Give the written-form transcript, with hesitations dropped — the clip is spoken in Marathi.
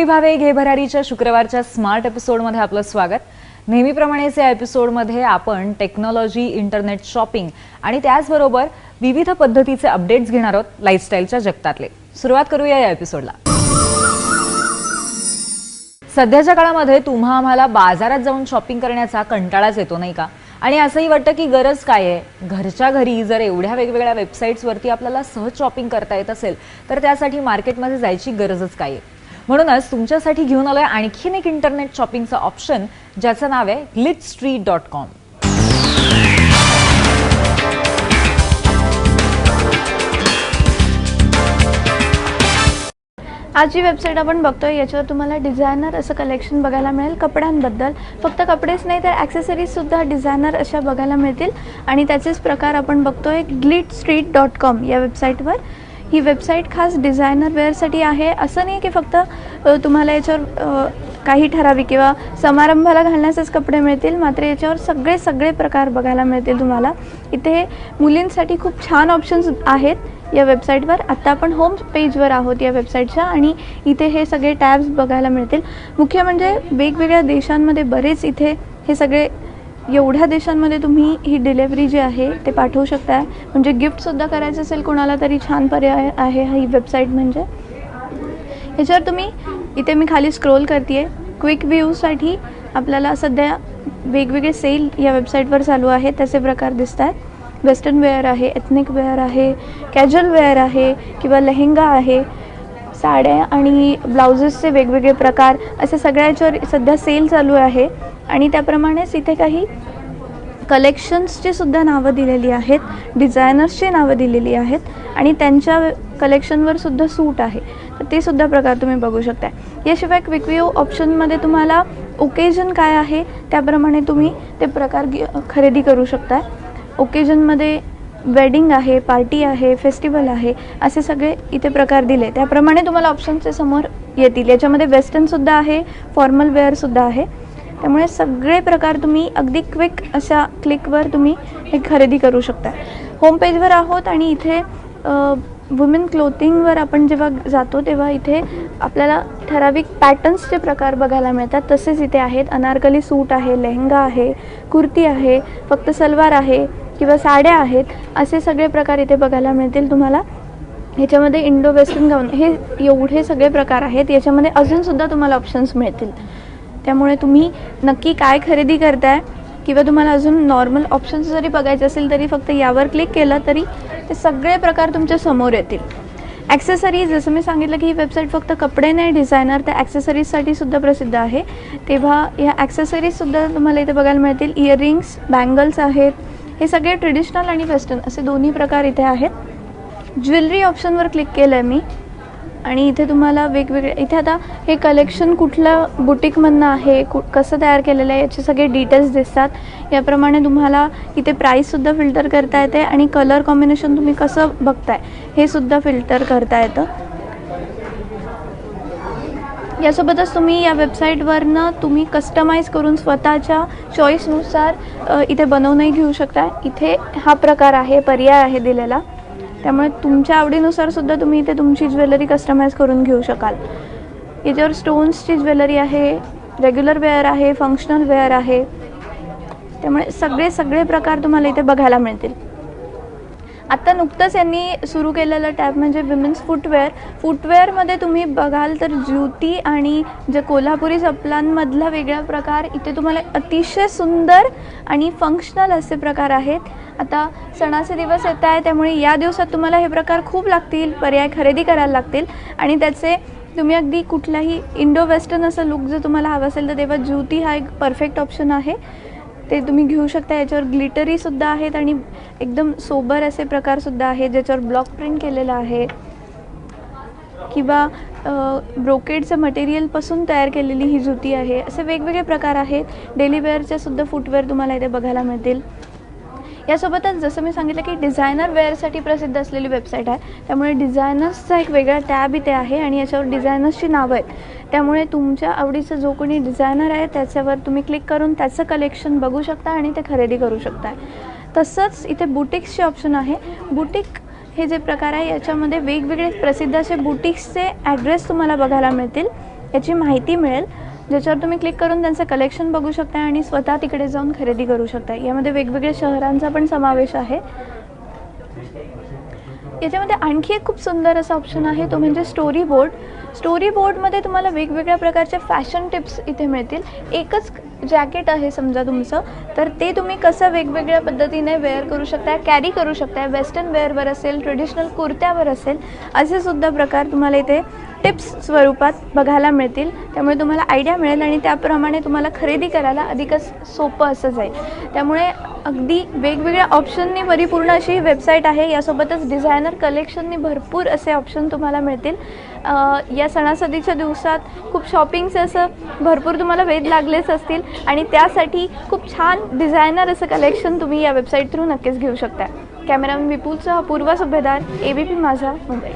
विभावे घे भरारीच्या शुक्रवारच्या स्मार्ट एपिसोडमध्ये आपलं स्वागत। नेहमीप्रमाणेच या एपिसोडमध्ये आपण टेक्नॉलॉजी, इंटरनेट शॉपिंग आणि त्याचबरोबर विविध पद्धतीचे अपडेट्स घेणार आहोत लाईफस्टाईलच्या जगतातले। सुरुवात करूया या एपिसोडला। सध्याच्या काळामध्ये तुम्हा आम्हाला बाजारात जाऊन शॉपिंग करण्याचा कंटाळाच येतो नाही का? आणि असंही वाटतं की गरज काय आहे? घरच्या घरी जर एवढ्या वेगवेगळ्या वेबसाईट्सवरती आपल्याला सहज शॉपिंग करता येत असेल तर त्यासाठी मार्केटमध्ये जायची गरजच काय आहे? म्हणूनच तुमच्यासाठी घेऊन आलोय आणखीन एक इंटरनेट शॉपिंगचा ऑप्शन ज्याचं नाव आहे glitchstreet.com। आज जी वेबसाईट आपण बघतोय याच्यावर तुम्हाला डिझायनर असं कलेक्शन बघायला मिळेल कपड्यांबद्दल। फक्त कपडेच नाही तर ॲक्सेसरीज सुद्धा डिझायनर अशा बघायला मिळतील आणि त्याचेच प्रकार आपण बघतोय glitchstreet.com या वेबसाईटवर। ही वेबसाईट खास डिझायनर वेअरसाठी आहे। असं नाही की फक्त तुम्हाला याच्यावर काही ठराविक किंवा समारंभाला घालण्याचेच कपडे मिळतील, मात्र याच्यावर सगळे प्रकार बघायला मिळतील तुम्हाला। इथे मुलींसाठी खूप छान ऑप्शन्स आहेत या वेबसाईटवर। आता आपण होम पेजवर आहोत या वेबसाईटच्या आणि इथे हे सगळे टॅब्स बघायला मिळतील। मुख्य म्हणजे वेगवेगळ्या देशांमध्ये बरेच इथे हे सगळे एवढ्या देशांमध्ये तुम्ही ही डिलिव्हरी जी आहे ते पाठवू शकता। म्हणजे गिफ्टसुद्धा करायचं असेल कोणाला तरी छान पर्याय आहे ही वेबसाईट। म्हणजे याच्यावर तुम्ही इथे मी खाली स्क्रोल करते क्विक व्ह्यूसाठी आपल्याला सध्या वेगवेगळे सेल या वेबसाईटवर चालू आहे त्याचे प्रकार दिसत आहेत। वेस्टर्न वेअर आहे, एथनिक वेअर आहे, कॅज्युअल वेअर आहे किंवा लेहेंगा आहे, साड्या आणि ब्लाउजेसचे वेगवेगळे प्रकार असे सगळ्याच्यावर सध्या सेल चालू आहे। आणि त्याप्रमाणेच इथे काही कलेक्शन्सची सुद्धा नावं दिलेली आहेत, डिझायनर्सची नावं दिलेली आहेत आणि त्यांच्या कलेक्शनवर सुद्धा सूट आहे, तर ते सुद्धा प्रकार तुम्ही बघू शकता। याशिवाय क्विक व्ह्यू ऑप्शनमध्ये तुम्हाला ओकेजन काय आहे त्याप्रमाणे तुम्ही ते प्रकार खरेदी करू शकता। ओकेजनमध्ये वेडिंग आहे, पार्टी आहे, फेस्टिवल आहे, असे सगळे इथे प्रकार दिले त्याप्रमाणे तुम्हाला ऑप्शनचे समोर येतील। याच्यामध्ये वेस्टर्नसुद्धा आहे, फॉर्मल वेअरसुद्धा आहे, त्यामुळे सगळे प्रकार तुम्ही अगदी क्विक अशा क्लिकवर तुम्ही हे खरेदी करू शकता। होम पेजवर आहोत आणि इथे वुमेन क्लोथिंगवर आपण जेव्हा जातो तेव्हा इथे आपल्याला ठराविक पॅटर्न्सचे प्रकार बघायला मिळतात। तसेच इथे आहेत अनारकली सूट आहे, लेहंगा आहे, कुर्ती आहे, फक्त सलवार आहे किंवा साड्या आहेत, असे सगळे प्रकार इथे बघायला मिळतील तुम्हाला। ह्याच्यामध्ये इंडो वेस्टर्न गाऊन हे एवढे सगळे प्रकार आहेत। याच्यामध्ये अजूनसुद्धा तुम्हाला ऑप्शन्स मिळतील, त्यामुळे तुम्ही नक्की काय खरेदी करताय किंवा तुम्हाला अजून नॉर्मल ऑप्शन्स जरी बघायचे असेल तरी फक्त यावर क्लिक केलं तरी ते सगळे प्रकार तुमच्या समोर येतील। ॲक्सेसरीज जसं मी सांगितलं की ही वेबसाईट फक्त कपडे नाही डिझायनर तर ॲक्सेसरीजसाठी सुद्धा प्रसिद्ध आहे, तेव्हा ह्या ॲक्सेसरीजसुद्धा तुम्हाला इथे बघायला मिळतील। इयरिंग्स, बँगल्स आहेत, हे सगळे ट्रेडिशनल आणि वेस्टर्न असे दोन्ही प्रकार इथे आहेत। ज्वेलरी ऑप्शनवर क्लिक केलं आहे मी आणि इथे तुम्हाला वेगवेगळे इथे आता हे कलेक्शन कुठल्या बुटीकमधनं आहे, कसं तयार केलेलं आहे याचे सगळे डिटेल्स दिसतात। याप्रमाणे तुम्हाला इथे प्राईससुद्धा फिल्टर करता येते आणि कलर कॉम्बिनेशन तुम्ही कसं बघताय हे सुद्धा फिल्टर करता येतं। यासोबतच तुम्ही या वेबसाईटवरनं तुम्ही कस्टमाइज करून स्वतःच्या चॉईसनुसार इथे बनवूनही घेऊ शकता। इथे हा प्रकार आहे, पर्याय आहे दिलेला, त्यामुळे तुमच्या आवडीनुसार सुद्धा तुम्ही इथे तुमची ज्वेलरी कस्टमाइज करून घेऊ शकाल। याच्यावर स्टोन्सची ज्वेलरी आहे, रेग्युलर वेअर आहे, फंक्शनल वेअर आहे, त्यामुळे सगळे प्रकार तुम्हाला इथे बघायला मिळतील। आता नुकतंच यांनी सुरू केलेलं टॅब म्हणजे विमेन्स फुटवेअर। फुटवेअरमध्ये तुम्ही बघाल तर ज्युती आणि जे कोल्हापुरी चपलांमधला वेगळा प्रकार इथे तुम्हाला अतिशय सुंदर आणि फंक्शनल असे प्रकार आहेत। आता सणाचे दिवस येत आहे त्यामुळे या दिवसात तुम्हाला हे प्रकार खूप लागतील, पर्याय खरेदी करायला लागतील आणि त्याचे तुम्ही अगदी कुठलाही इंडो वेस्टर्न असं लुक जर तुम्हाला हवं असेल तर तेव्हा ज्युती हा एक परफेक्ट ऑप्शन आहे, ते तुम्ही घेऊ शकता। याच्यावर ग्लिटरीसुद्धा आहेत आणि एकदम सोबर असे प्रकारसुद्धा आहेत ज्याच्यावर ब्लॉक प्रिंट केलेलं आहे किंवा ब्रोकेडचं मटेरियलपासून तयार केलेली ही ज्युती आहे। असे वेगवेगळे प्रकार आहेत। डेली वेअरचे सुद्धा फुटवेअर तुम्हाला इथे बघायला मिळतील। यासोबतच जसं मी सांगितलं की डिझायनर वेअरसाठी प्रसिद्ध असलेली वेबसाईट आहे, त्यामुळे डिझायनर्सचा एक वेगळा टॅब इथे आहे आणि याच्यावर डिझायनर्सची नावं आहेत, त्यामुळे तुमच्या आवडीचं जो कोणी डिझायनर आहे त्याच्यावर तुम्ही क्लिक करून त्याचं कलेक्शन बघू शकता आणि ते खरेदी करू शकता। तसंच इथे बुटिक्सचे ऑप्शन आहे। बुटिक हे जे प्रकार आहे याच्यामध्ये वेगवेगळे प्रसिद्ध असे बुटिक्सचे ॲड्रेस तुम्हाला बघायला मिळतील याची माहिती मिळेल, ज्याच्यावर तुम्ही क्लिक करून त्यांचं कलेक्शन बघू शकता आणि स्वतः तिकडे जाऊन खरेदी करू शकता. यामध्ये वेगवेगळ्या शहरांचा पण समावेश आहे. याच्यामध्ये आणखी एक खूप सुंदर असा ऑप्शन आहे, तो म्हणजे स्टोरी बोर्ड. स्टोरी बोर्डमध्ये तुम्हाला वेगवेगळ्या प्रकारच्या फॅशन टिप्स इथे मिळतील. एकच जॅकेट आहे समजा तुमचं, तर ते तुम्ही कसं वेगवेगळ्या पद्धतीने वेअर करू शकता, कॅरी करू शकता. वेस्टर्न वेअरवर असेल, ट्रेडिशनल कुर्त्यावर असेल, असे सुद्धा प्रकार तुम्हाला इथे टिप्स स्वरूपात बघायला मिळतील. त्यामुळे तुम्हाला आयडिया मिळेल आणि त्याप्रमाणे तुम्हाला खरेदी करायला अधिकच सोपं असं जाईल. त्यामुळे अगदी वेगवेगळ्या ऑप्शननी परिपूर्ण अशी ही वेबसाईट आहे. यासोबतच डिझायनर कलेक्शननी भरपूर असे ऑप्शन तुम्हाला मिळतील. या सणासुदीच्या दिवसात खूप शॉपिंगचे असं भरपूर तुम्हाला वेध लागलेच असतील आणि त्यासाठी खूप छान डिझायनर असं कलेक्शन तुम्ही या वेबसाईट थ्रू नक्कीच घेऊ शकता. कॅमेरामन विपुलसह अपूर्वा सुभेदार, ABP माझा, मुंबई.